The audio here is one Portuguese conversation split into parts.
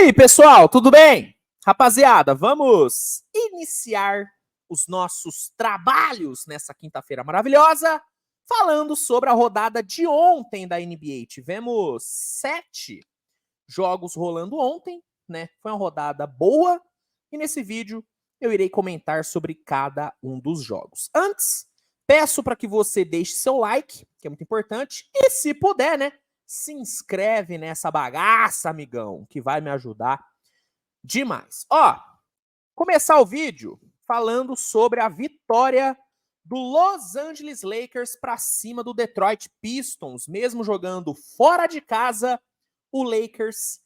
aí, pessoal, tudo bem? Rapaziada, vamos iniciar os nossos trabalhos nessa quinta-feira maravilhosa, falando sobre a rodada de ontem da NBA. Tivemos 7 jogos rolando ontem, né? Foi uma rodada boa e nesse vídeo eu irei comentar sobre cada um dos jogos. Antes, peço para que você deixe seu like, que é muito importante, e se puder, né? Se inscreve nessa bagaça, amigão, que vai me ajudar demais. Ó, começar o vídeo falando sobre a vitória do Los Angeles Lakers para cima do Detroit Pistons, mesmo jogando fora de casa, o Lakers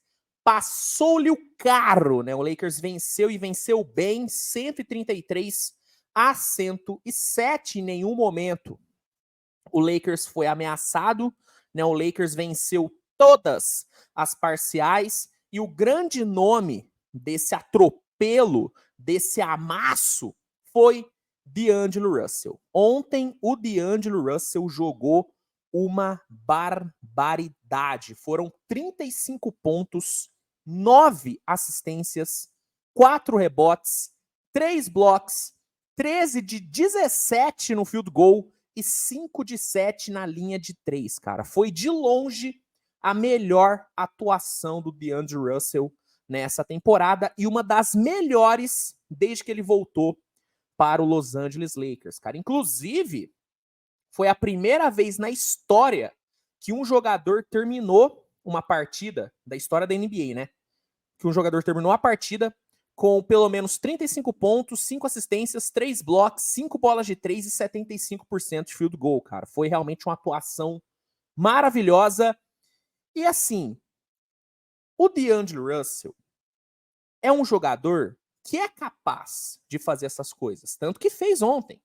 passou-lhe o carro, né? O Lakers venceu e venceu bem, 133-107 em nenhum momento. O Lakers foi ameaçado, né? O Lakers venceu todas as parciais e o grande nome desse atropelo, desse amasso, foi D'Angelo Russell. Ontem o D'Angelo Russell jogou uma barbaridade. Foram 35 pontos, 9 assistências, 4 rebotes, 3 blocos, 13 de 17 no field goal e 5 de 7 na linha de 3, cara. Foi de longe a melhor atuação do D'Angelo Russell nessa temporada e uma das melhores desde que ele voltou para o Los Angeles Lakers, cara. Inclusive, foi a primeira vez na história que um jogador terminou uma partida, da história da NBA, né? Que um jogador terminou a partida com pelo menos 35 pontos, 5 assistências, 3 blocos, 5 bolas de 3 e 75% de field goal, cara. Foi realmente uma atuação maravilhosa. E assim, o D'Angelo Russell é um jogador que é capaz de fazer essas coisas, tanto que fez ontem.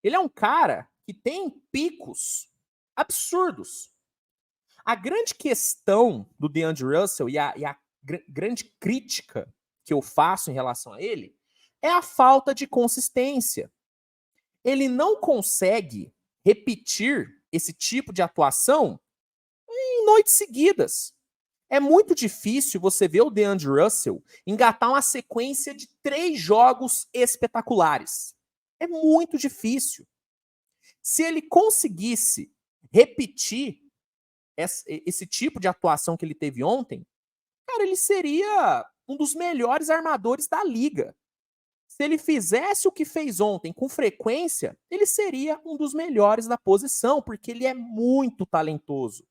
Ele é um cara que tem picos absurdos. A grande questão do D'Angelo Russell e a grande crítica que eu faço em relação a ele é a falta de consistência. Ele não consegue repetir esse tipo de atuação em noites seguidas. É muito difícil você ver o D'Angelo Russell engatar uma sequência de 3 jogos espetaculares. É muito difícil. Se ele conseguisse repetir esse tipo de atuação que ele teve ontem, cara, ele seria um dos melhores armadores da liga. Se ele fizesse o que fez ontem com frequência, ele seria um dos melhores da posição, porque ele é muito talentoso.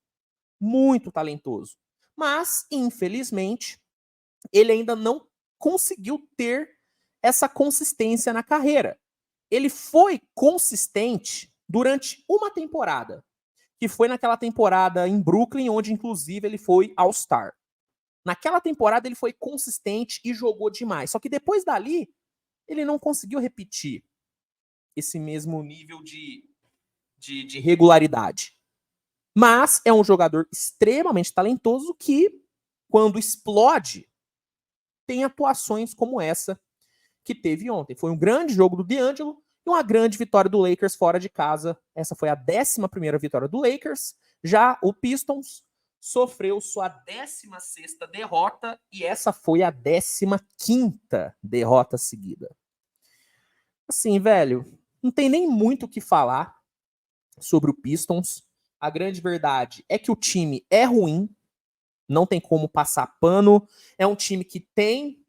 Muito talentoso. Mas, infelizmente, ele ainda não conseguiu ter essa consistência na carreira. Ele foi consistente durante uma temporada, que foi naquela temporada em Brooklyn, onde inclusive ele foi All-Star. Naquela temporada ele foi consistente e jogou demais. Só que depois dali, ele não conseguiu repetir esse mesmo nível de regularidade. Mas é um jogador extremamente talentoso que, quando explode, tem atuações como essa que teve ontem. Foi um grande jogo do D'Angelo e uma grande vitória do Lakers fora de casa. Essa foi a 11ª vitória do Lakers. Já o Pistons sofreu sua 16ª derrota e essa foi a 15ª derrota seguida. Assim, velho, não tem nem muito o que falar sobre o Pistons. A grande verdade é que o time é ruim, não tem como passar pano. É um time que tem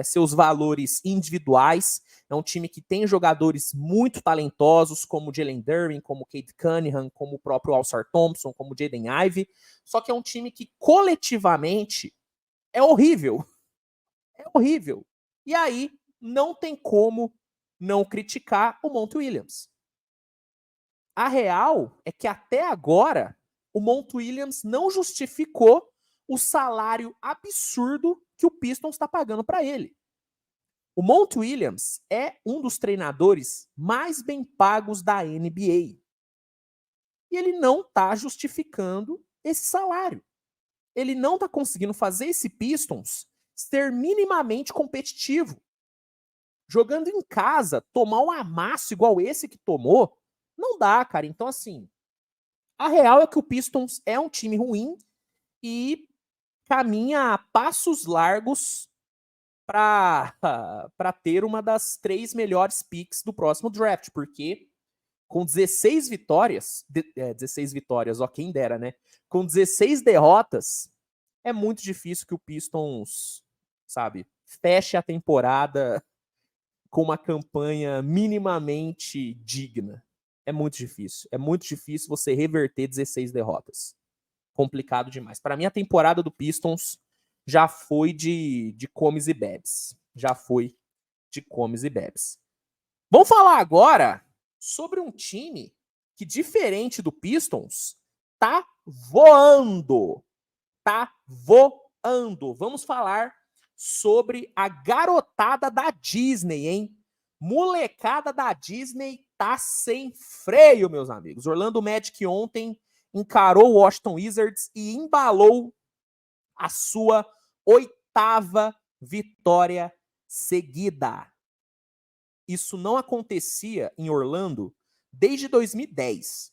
seus valores individuais, é um time que tem jogadores muito talentosos, como Jalen Duren, como Cade Cunningham, como o próprio Al-Star Thompson, como Jaden Ivey, só que é um time que coletivamente é horrível. É horrível. E aí, não tem como não criticar o Monty Williams. A real é que até agora, o Monty Williams não justificou o salário absurdo que o Pistons está pagando para ele. O Monty Williams é um dos treinadores mais bem pagos da NBA. E ele não está justificando esse salário. Ele não está conseguindo fazer esse Pistons ser minimamente competitivo. Jogando em casa, tomar um amasso igual esse que tomou, não dá, cara. Então, assim, a real é que o Pistons é um time ruim e, caminha a passos largos para ter uma das 3 melhores picks do próximo draft, porque com 16 vitórias, 16 vitórias, ó, quem dera, né? Com 16 derrotas, é muito difícil que o Pistons, sabe, feche a temporada com uma campanha minimamente digna. É muito difícil. É muito difícil você reverter 16 derrotas. Complicado demais. Para mim, a temporada do Pistons já foi de comes e bebes. Já foi de comes e bebes. Vamos falar agora sobre um time que, diferente do Pistons, tá voando. Tá voando. Vamos falar sobre a garotada da Disney, hein? Molecada da Disney tá sem freio, meus amigos. Orlando Magic ontem encarou o Washington Wizards e embalou a sua 8ª vitória seguida. Isso não acontecia em Orlando desde 2010.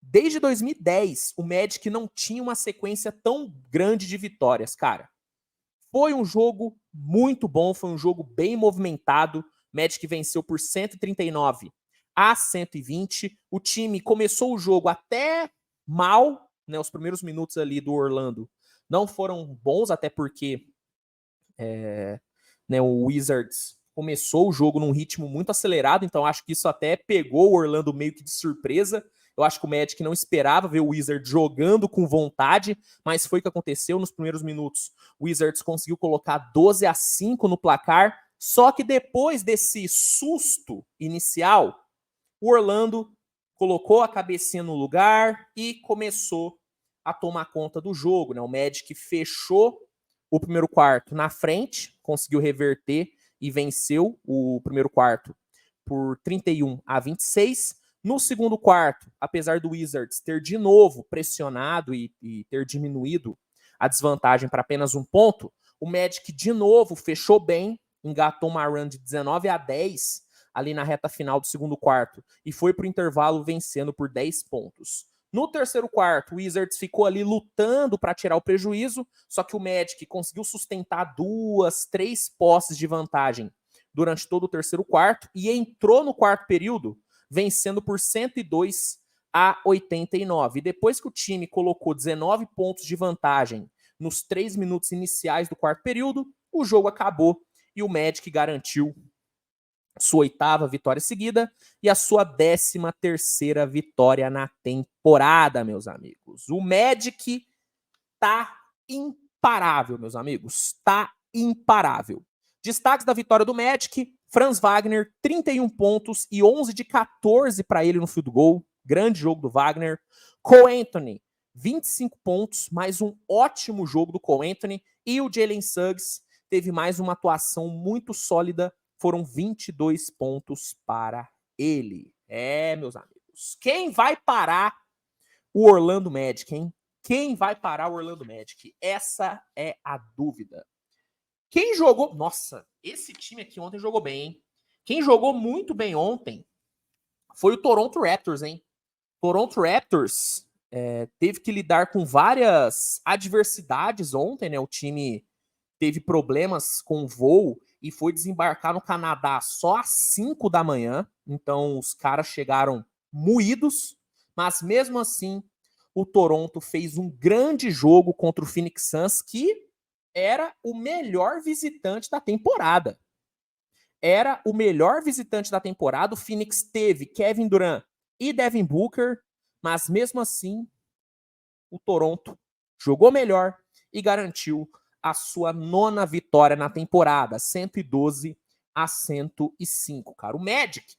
Desde 2010, o Magic não tinha uma sequência tão grande de vitórias, cara. Foi um jogo muito bom, foi um jogo bem movimentado. Magic venceu por 139-120. O time começou o jogo até mal, né? Os primeiros minutos ali do Orlando não foram bons, até porque né, o Wizards começou o jogo num ritmo muito acelerado, então acho que isso até pegou o Orlando meio que de surpresa. Eu acho que o Magic não esperava ver o Wizards jogando com vontade, mas foi o que aconteceu nos primeiros minutos. O Wizards conseguiu colocar 12-5 no placar, só que depois desse susto inicial, o Orlando colocou a cabecinha no lugar e começou a tomar conta do jogo, né? O Magic fechou o primeiro quarto na frente, conseguiu reverter e venceu o primeiro quarto por 31-26. No segundo quarto, apesar do Wizards ter de novo pressionado e ter diminuído a desvantagem para apenas 1 ponto, o Magic de novo fechou bem, engatou uma run de 19-10 ali na reta final do segundo quarto e foi para o intervalo vencendo por 10 pontos. No terceiro quarto, o Wizards ficou ali lutando para tirar o prejuízo, só que o Magic conseguiu sustentar 2, 3 posses de vantagem durante todo o terceiro quarto e entrou no quarto período vencendo por 102-89. E depois que o time colocou 19 pontos de vantagem nos 3 minutos iniciais do quarto período, o jogo acabou e o Magic garantiu sua 8ª vitória seguida e a sua 13ª vitória na temporada, meus amigos. O Magic tá imparável, meus amigos. Tá imparável. Destaques da vitória do Magic: Franz Wagner, 31 pontos e 11 de 14 para ele no field goal. Grande jogo do Wagner. Cole Anthony, 25 pontos, mais um ótimo jogo do Cole Anthony. E o Jalen Suggs teve mais uma atuação muito sólida. Foram 22 pontos para ele. Meus amigos. Quem vai parar o Orlando Magic, hein? Quem vai parar o Orlando Magic? Essa é a dúvida. Quem jogou... Nossa, esse time aqui ontem jogou bem, hein? Quem jogou muito bem ontem foi o Toronto Raptors, hein? Toronto Raptors teve que lidar com várias adversidades ontem, né? O time teve problemas com o voo e foi desembarcar no Canadá só às 5 da manhã. Então os caras chegaram moídos, mas mesmo assim o Toronto fez um grande jogo contra o Phoenix Suns, que era o melhor visitante da temporada. Era o melhor visitante da temporada. O Phoenix teve Kevin Durant e Devin Booker, mas mesmo assim o Toronto jogou melhor e garantiu a sua 9ª vitória na temporada, 112-105, cara. O Magic,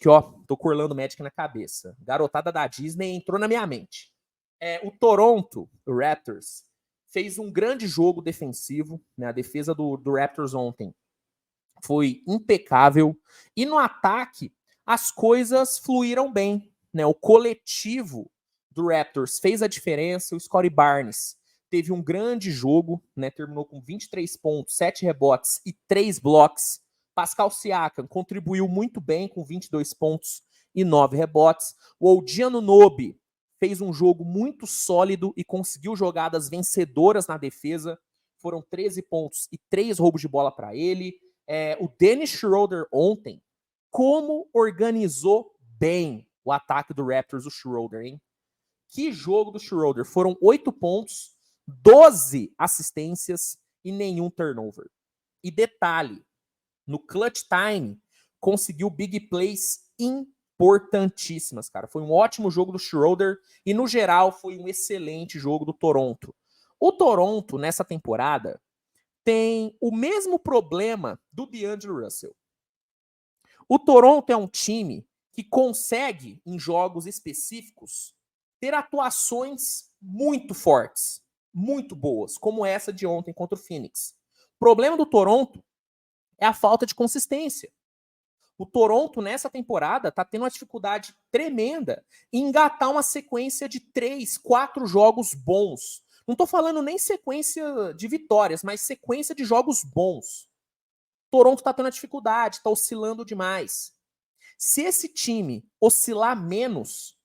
ó, tô com Orlando Magic na cabeça. Garotada da Disney entrou na minha mente. O Toronto Raptors fez um grande jogo defensivo, né? A defesa do Raptors ontem foi impecável. E no ataque, as coisas fluíram bem, né? O coletivo do Raptors fez a diferença. O Scottie Barnes teve um grande jogo, né? Terminou com 23 pontos, 7 rebotes e 3 blocos. Pascal Siakam contribuiu muito bem com 22 pontos e 9 rebotes. O OG Anunoby fez um jogo muito sólido e conseguiu jogadas vencedoras na defesa. Foram 13 pontos e 3 roubos de bola para ele. O Dennis Schroeder ontem, como organizou bem o ataque do Raptors, o Schroeder, hein? Que jogo do Schroeder. Foram 8 pontos, 12 assistências e nenhum turnover. E detalhe, no clutch time, conseguiu big plays importantíssimas, cara. Foi um ótimo jogo do Schroeder e, no geral, foi um excelente jogo do Toronto. O Toronto, nessa temporada, tem o mesmo problema do D'Angelo Russell. O Toronto é um time que consegue, em jogos específicos, ter atuações muito fortes, muito boas, como essa de ontem contra o Phoenix. O problema do Toronto é a falta de consistência. O Toronto, nessa temporada, está tendo uma dificuldade tremenda em engatar uma sequência de 3, 4 jogos bons. Não estou falando nem sequência de vitórias, mas sequência de jogos bons. O Toronto está tendo dificuldade, está oscilando demais. Se esse time oscilar menos,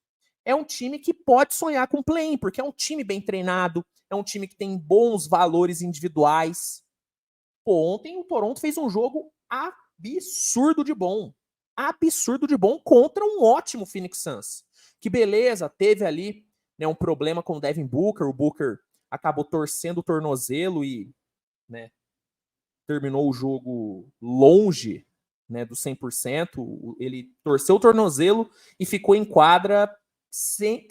é um time que pode sonhar com play-in, porque é um time bem treinado, é um time que tem bons valores individuais. Pô, ontem o Toronto fez um jogo absurdo de bom. Absurdo de bom contra um ótimo Phoenix Suns. Que beleza, teve ali, né, um problema com o Devin Booker. O Booker acabou torcendo o tornozelo e, né, terminou o jogo longe, né, do 100%. Ele torceu o tornozelo e ficou em quadra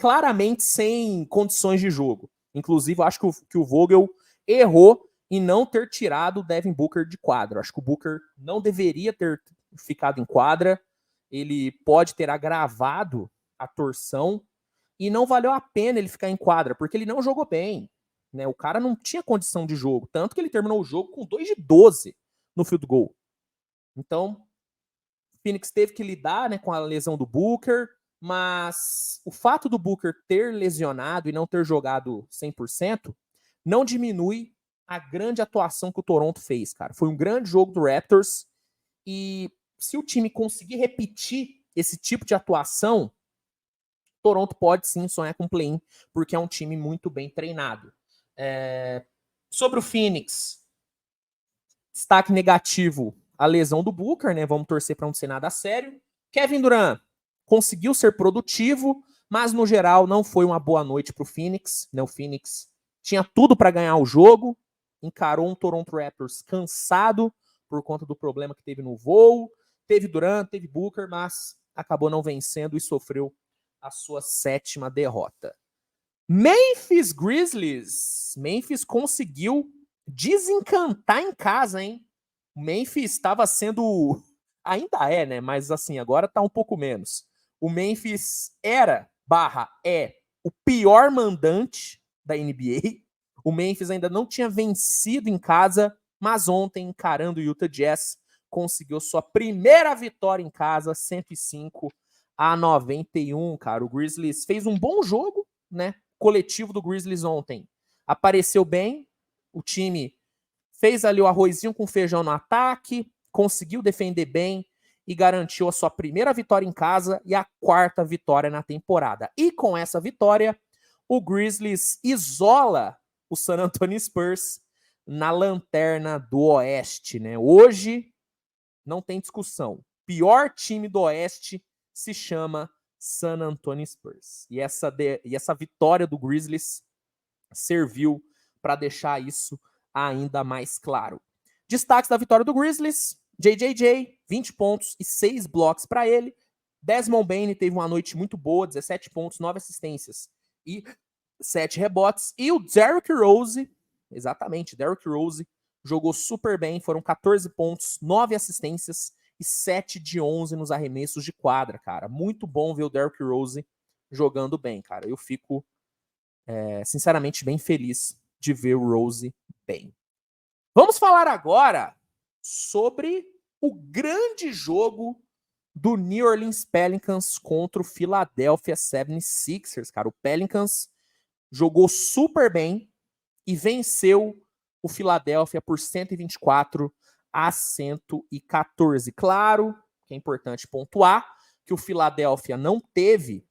claramente sem condições de jogo. Inclusive, eu acho que o Vogel errou em não ter tirado o Devin Booker de quadra. Eu acho que o Booker não deveria ter ficado em quadra. Ele pode ter agravado a torção e não valeu a pena ele ficar em quadra, porque ele não jogou bem. Né? O cara não tinha condição de jogo, tanto que ele terminou o jogo com 2 de 12 no field goal. Então, o Phoenix teve que lidar, né, com a lesão do Booker, mas o fato do Booker ter lesionado e não ter jogado 100% não diminui a grande atuação que o Toronto fez, cara. Foi um grande jogo do Raptors e se o time conseguir repetir esse tipo de atuação, Toronto pode sim sonhar com play-in, porque é um time muito bem treinado. Sobre o Phoenix, destaque negativo, a lesão do Booker, né? Vamos torcer para não ser nada sério. Kevin Durant conseguiu ser produtivo, mas no geral não foi uma boa noite para o Phoenix. Né? O Phoenix tinha tudo para ganhar o jogo, encarou um Toronto Raptors cansado por conta do problema que teve no voo. Teve Durant, teve Booker, mas acabou não vencendo e sofreu a sua 7ª derrota. Memphis Grizzlies. Memphis conseguiu desencantar em casa, hein? O Memphis estava sendo... Ainda é, né? Mas assim, agora tá um pouco menos. O Memphis é o pior mandante da NBA. O Memphis ainda não tinha vencido em casa, mas ontem, encarando o Utah Jazz, conseguiu sua primeira vitória em casa, 105-91, cara. O Grizzlies fez um bom jogo, né? O coletivo do Grizzlies ontem apareceu bem. O time fez ali o arrozinho com feijão no ataque, conseguiu defender bem e garantiu a sua primeira vitória em casa e a 4ª vitória na temporada. E com essa vitória, o Grizzlies isola o San Antonio Spurs na lanterna do Oeste, né? Hoje não tem discussão. O pior time do Oeste se chama San Antonio Spurs. E essa vitória do Grizzlies serviu para deixar isso ainda mais claro. Destaques da vitória do Grizzlies: JJJ, 20 pontos e 6 blocos para ele. Desmond Bane teve uma noite muito boa, 17 pontos, 9 assistências e 7 rebotes. E o Derrick Rose, exatamente, Derrick Rose, jogou super bem, foram 14 pontos, 9 assistências e 7 de 11 nos arremessos de quadra, cara. Muito bom ver o Derrick Rose jogando bem, cara. Eu fico, sinceramente, bem feliz de ver o Rose bem. Vamos falar agora sobre o grande jogo do New Orleans Pelicans contra o Philadelphia 76ers, cara. O Pelicans jogou super bem e venceu o Philadelphia por 124-114. Claro que é importante pontuar que o Philadelphia não teve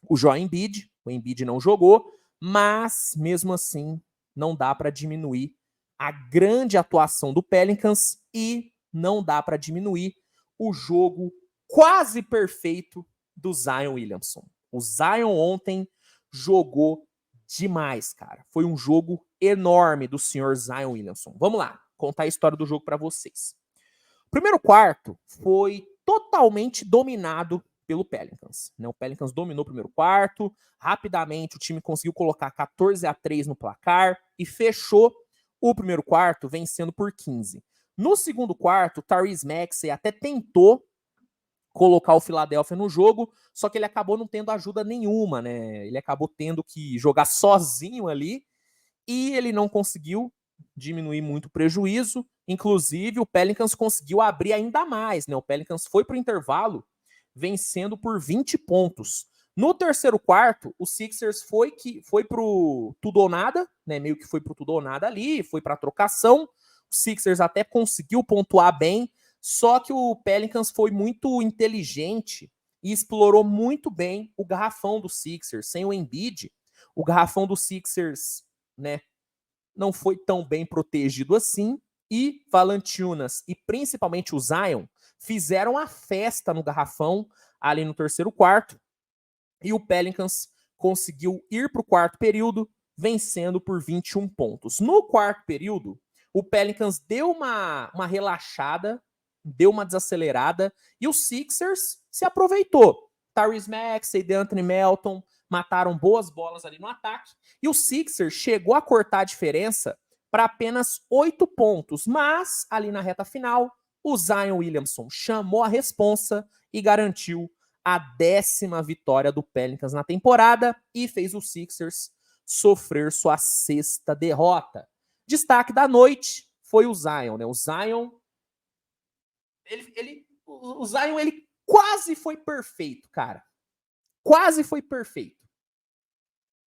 o Joel Embiid, O Embiid não jogou, mas mesmo assim não dá para diminuir a grande atuação do Pelicans e não dá para diminuir o jogo quase perfeito do Zion Williamson. O Zion ontem jogou demais, cara. Foi um jogo enorme do senhor Zion Williamson. Vamos lá, contar a história do jogo para vocês. O primeiro quarto foi totalmente dominado pelo Pelicans. O Pelicans dominou o primeiro quarto, rapidamente o time conseguiu colocar 14-3 no placar e fechou o primeiro quarto vencendo por 15. No segundo quarto, Tyrese Maxey até tentou colocar o Philadelphia no jogo, só que ele acabou não tendo ajuda nenhuma, né? Ele acabou tendo que jogar sozinho ali e ele não conseguiu diminuir muito o prejuízo. Inclusive, o Pelicans conseguiu abrir ainda mais, né? O Pelicans foi para o intervalo vencendo por 20 pontos. No terceiro quarto, o Sixers foi pro tudo ou nada, né? Meio que foi pro tudo ou nada ali, foi para trocação. O Sixers até conseguiu pontuar bem, só que o Pelicans foi muito inteligente e explorou muito bem o garrafão do Sixers. Sem o Embiid, o garrafão do Sixers, né, não foi tão bem protegido assim, e Valanciunas e principalmente o Zion fizeram a festa no garrafão ali no terceiro quarto, e o Pelicans conseguiu ir para o quarto período vencendo por 21 pontos. No quarto período, o Pelicans deu uma relaxada, deu uma desacelerada, e o Sixers se aproveitou. Tyrese Maxey, DeAnthony Melton mataram boas bolas ali no ataque, e o Sixers chegou a cortar a diferença para apenas 8 pontos, mas ali na reta final, o Zion Williamson chamou a responsa e garantiu a 10ª vitória do Pelicans na temporada e fez o Sixers sofrer sua 6ª derrota. Destaque da noite foi o Zion, né? O Zion, o Zion, ele quase foi perfeito, cara. Quase foi perfeito.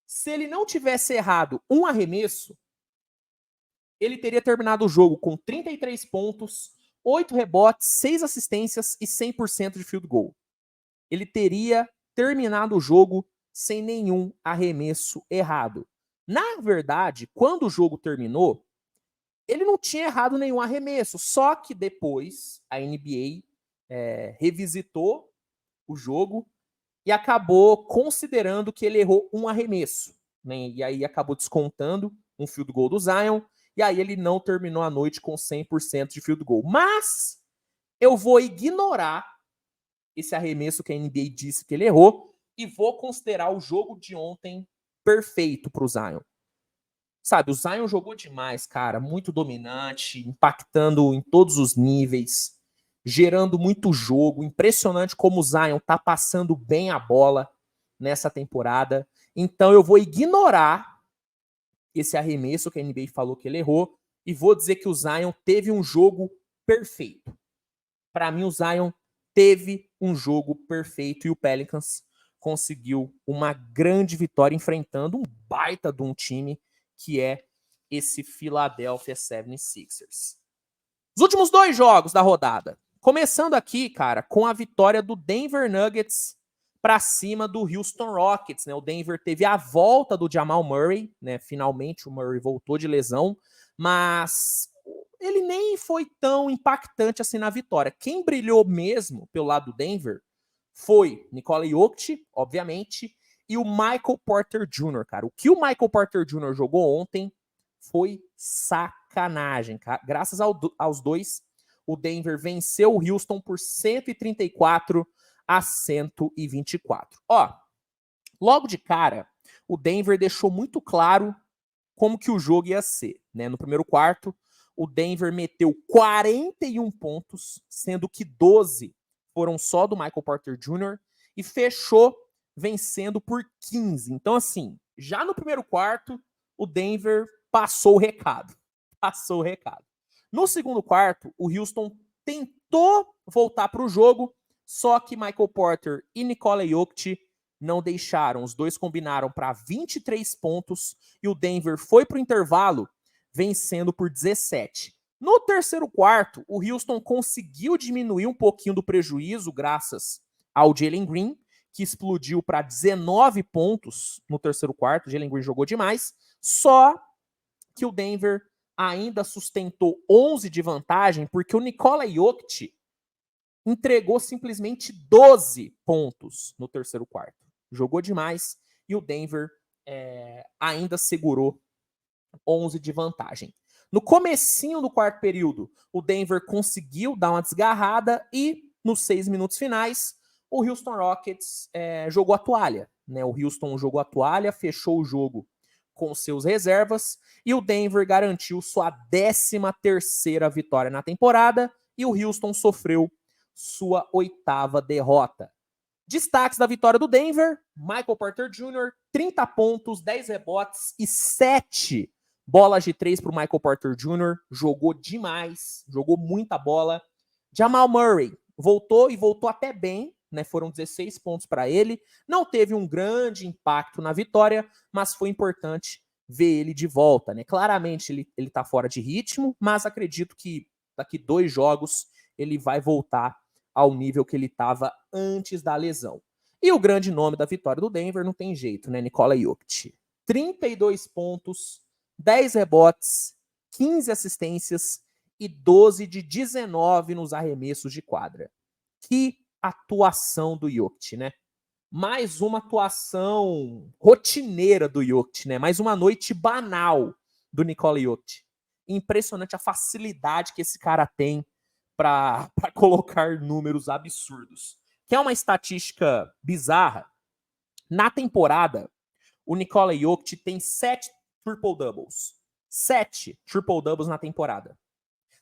Se ele não tivesse errado um arremesso, ele teria terminado o jogo com 33 pontos, 8 rebotes, 6 assistências e 100% de field goal. Ele teria terminado o jogo sem nenhum arremesso errado. Na verdade, quando o jogo terminou, ele não tinha errado nenhum arremesso, só que depois a NBA revisitou o jogo e acabou considerando que ele errou um arremesso, né? E aí acabou descontando um field goal do Zion, e aí ele não terminou a noite com 100% de field goal. Mas eu vou ignorar esse arremesso que a NBA disse que ele errou e vou considerar o jogo de ontem perfeito para o Zion. Sabe, o Zion jogou demais, cara, muito dominante, impactando em todos os níveis, gerando muito jogo. Impressionante como o Zion tá passando bem a bola nessa temporada. Então eu vou ignorar esse arremesso que a NBA falou que ele errou e vou dizer que o Zion teve um jogo perfeito. Para mim, o Zion teve um jogo perfeito e o Pelicans conseguiu uma grande vitória enfrentando um baita de um time que é esse Philadelphia 76ers. Os últimos 2 jogos da rodada. Começando aqui, cara, com a vitória do Denver Nuggets para cima do Houston Rockets, né? O Denver teve a volta do Jamal Murray, né? Finalmente o Murray voltou de lesão, mas ele nem foi tão impactante assim na vitória. Quem brilhou mesmo pelo lado do Denver foi Nikola Jokic, obviamente, e o Michael Porter Jr., cara. O que o Michael Porter Jr. jogou ontem foi sacanagem, cara. Graças aos dois, o Denver venceu o Houston por 134-124. Ó, logo de cara, o Denver deixou muito claro como que o jogo ia ser, né? No primeiro quarto, o Denver meteu 41 pontos, sendo que 12 foram só do Michael Porter Jr. e fechou vencendo por 15. Então, assim, já no primeiro quarto, o Denver passou o recado. Passou o recado. No segundo quarto, o Houston tentou voltar para o jogo, só que Michael Porter e Nikola Jokic não deixaram. Os dois combinaram para 23 pontos e o Denver foi para o intervalo vencendo por 17. No terceiro quarto, o Houston conseguiu diminuir um pouquinho do prejuízo graças ao Jalen Green, que explodiu para 19 pontos no terceiro quarto. O Jalen Green jogou demais. Só que o Denver ainda sustentou 11 de vantagem, porque o Nikola Jokic entregou simplesmente 12 pontos no terceiro quarto. Jogou demais e o Denver ainda segurou 11 de vantagem. No comecinho do quarto período, o Denver conseguiu dar uma desgarrada e nos 6 minutos finais, o Houston Rockets jogou a toalha. Né? O Houston jogou a toalha, fechou o jogo com seus reservas e o Denver garantiu sua 13ª vitória na temporada e o Houston sofreu sua 8ª derrota. Destaques da vitória do Denver: Michael Porter Jr., 30 pontos, 10 rebotes e 7 bolas de 3 para o Michael Porter Jr. Jogou demais, jogou muita bola. Jamal Murray voltou e voltou até bem, né? Foram 16 pontos para ele. Não teve um grande impacto na vitória, mas foi importante ver ele de volta, né? Claramente ele tá fora de ritmo, mas acredito que daqui 2 jogos ele vai voltar ao nível que ele estava antes da lesão. E o grande nome da vitória do Denver não tem jeito, né? Nikola Jokic. 32 pontos, 10 rebotes, 15 assistências e 12 de 19 nos arremessos de quadra. Que atuação do Jokic, né? Mais uma atuação rotineira do Jokic, né? Mais uma noite banal do Nikola Jokic. Impressionante a facilidade que esse cara tem para colocar números absurdos. Que é uma estatística bizarra. Na temporada, o Nikola Jokic tem 7 triple-doubles. 7 triple-doubles na temporada.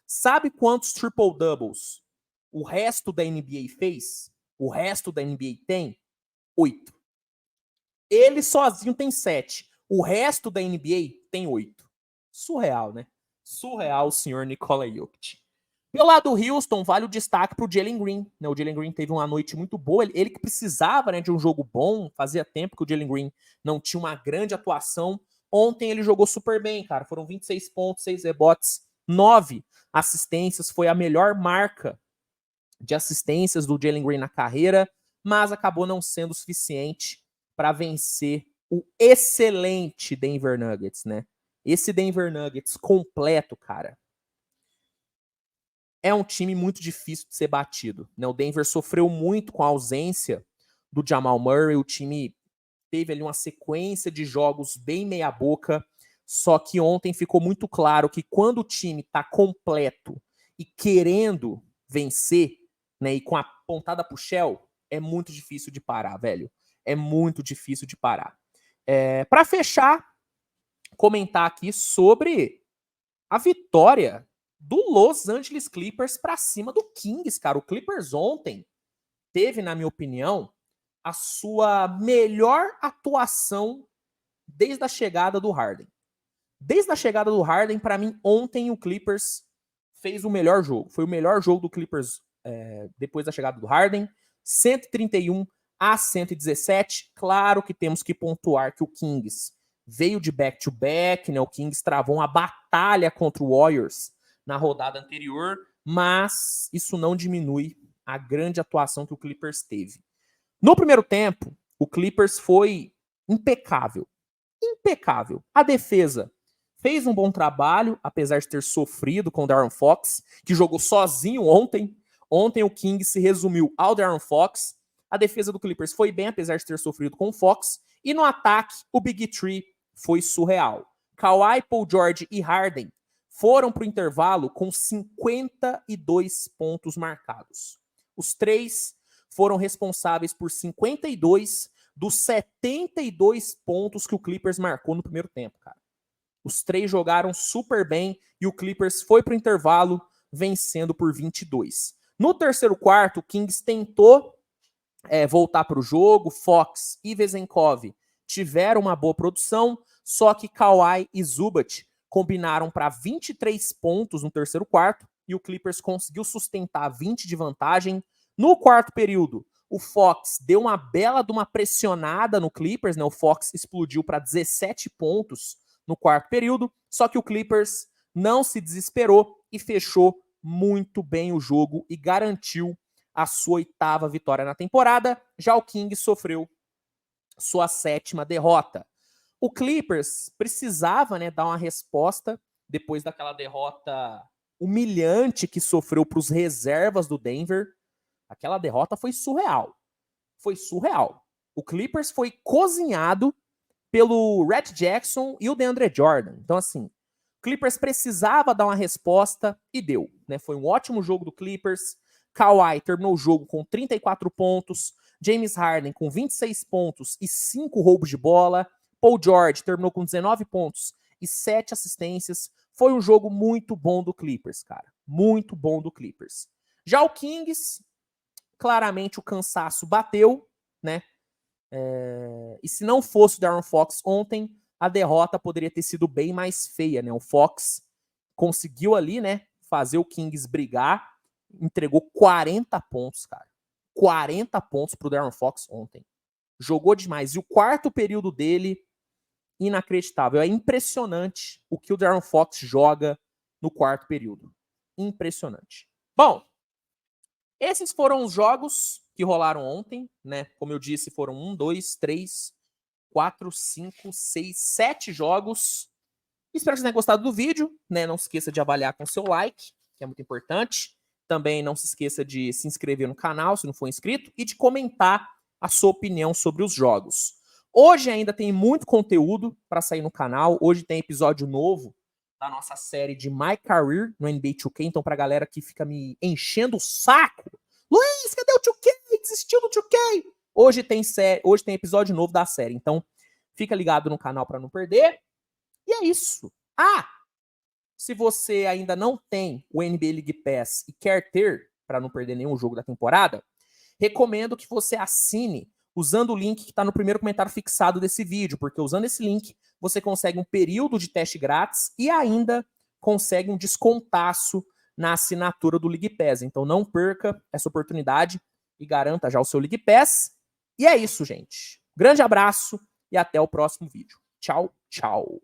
Sabe quantos triple-doubles o resto da NBA fez? O resto da NBA tem? 8. Ele sozinho tem 7. O resto da NBA tem 8. Surreal, né? Surreal o senhor Nikola Jokic. Pelo lado do Houston, vale o destaque para o Jalen Green. Né? O Jalen Green teve uma noite muito boa. Ele que precisava, né, de um jogo bom. Fazia tempo que o Jalen Green não tinha uma grande atuação. Ontem ele jogou super bem, cara. Foram 26 pontos, 6 rebotes, 9 assistências. Foi a melhor marca de assistências do Jalen Green na carreira, mas acabou não sendo suficiente para vencer o excelente Denver Nuggets, né? Esse Denver Nuggets completo, cara, é um time muito difícil de ser batido. Né? O Denver sofreu muito com a ausência do Jamal Murray, o time teve ali uma sequência de jogos bem meia boca, só que ontem ficou muito claro que quando o time está completo e querendo vencer, né, e com a pontada pro Shell, é muito difícil de parar, velho. É muito difícil de parar. Para fechar, comentar aqui sobre a vitória do Los Angeles Clippers para cima do Kings, cara. O Clippers ontem teve, na minha opinião, a sua melhor atuação desde a chegada do Harden. Desde a chegada do Harden, para mim, ontem o Clippers fez o melhor jogo. Foi o melhor jogo do Clippers depois da chegada do Harden. 131-117. Claro que temos que pontuar que o Kings veio de back-to-back, né? O Kings travou uma batalha contra o Warriors na rodada anterior, mas isso não diminui a grande atuação que o Clippers teve. No primeiro tempo, o Clippers foi impecável. Impecável. A defesa fez um bom trabalho, apesar de ter sofrido com o De'Aaron Fox, que jogou sozinho ontem. Ontem o Kings se resumiu ao De'Aaron Fox. A defesa do Clippers foi bem, apesar de ter sofrido com o Fox. E no ataque, o Big Three foi surreal. Kawhi, Paul George e Harden foram para o intervalo com 52 pontos marcados. Os três foram responsáveis por 52 dos 72 pontos que o Clippers marcou no primeiro tempo, cara. Os três jogaram super bem e o Clippers foi para o intervalo vencendo por 22. No terceiro quarto, o Kings tentou voltar para o jogo. Fox e Vezenkov tiveram uma boa produção, só que Kawhi e Zubac combinaram para 23 pontos no terceiro quarto e o Clippers conseguiu sustentar 20 de vantagem. No quarto período, o Fox deu uma bela de uma pressionada no Clippers, né? O Fox explodiu para 17 pontos no quarto período, só que o Clippers não se desesperou e fechou muito bem o jogo e garantiu a sua 8ª vitória na temporada. Já o Kings sofreu sua 7ª derrota. O Clippers precisava, né, dar uma resposta depois daquela derrota humilhante que sofreu para os reservas do Denver. Aquela derrota foi surreal. Foi surreal. O Clippers foi cozinhado pelo Red Jackson e o DeAndre Jordan. Então, assim, o Clippers precisava dar uma resposta e deu, né? Foi um ótimo jogo do Clippers. Kawhi terminou o jogo com 34 pontos. James Harden com 26 pontos e 5 roubos de bola. Paul George terminou com 19 pontos e 7 assistências. Foi um jogo muito bom do Clippers, cara. Muito bom do Clippers. Já o Kings, claramente o cansaço bateu, né? E se não fosse o De'Aaron Fox ontem, a derrota poderia ter sido bem mais feia, né? O Fox conseguiu ali, né, fazer o Kings brigar, entregou 40 pontos, cara. 40 pontos pro De'Aaron Fox ontem. Jogou demais. E o quarto período dele, inacreditável. É impressionante o que o De'Aaron Fox joga no quarto período. Impressionante. Bom, esses foram os jogos que rolaram ontem, né? Como eu disse, foram 1, 2, 3, 4, 5, 6, 7 jogos. Espero que vocês tenham gostado do vídeo, né? Não se esqueça de avaliar com seu like, que é muito importante. Também não se esqueça de se inscrever no canal, se não for inscrito, e de comentar a sua opinião sobre os jogos. Hoje ainda tem muito conteúdo para sair no canal. Hoje tem episódio novo da nossa série de My Career no NBA 2K. Então, pra galera que fica me enchendo o saco, Luiz, cadê o 2K? Desistiu do 2K? Hoje tem episódio novo da série. Então, fica ligado no canal para não perder. E é isso. Se você ainda não tem o NBA League Pass e quer ter, para não perder nenhum jogo da temporada, recomendo que você assine usando o link que está no primeiro comentário fixado desse vídeo, porque usando esse link você consegue um período de teste grátis e ainda consegue um descontaço na assinatura do League Pass. Então não perca essa oportunidade e garanta já o seu League Pass. E é isso, gente. Grande abraço e até o próximo vídeo. Tchau, tchau.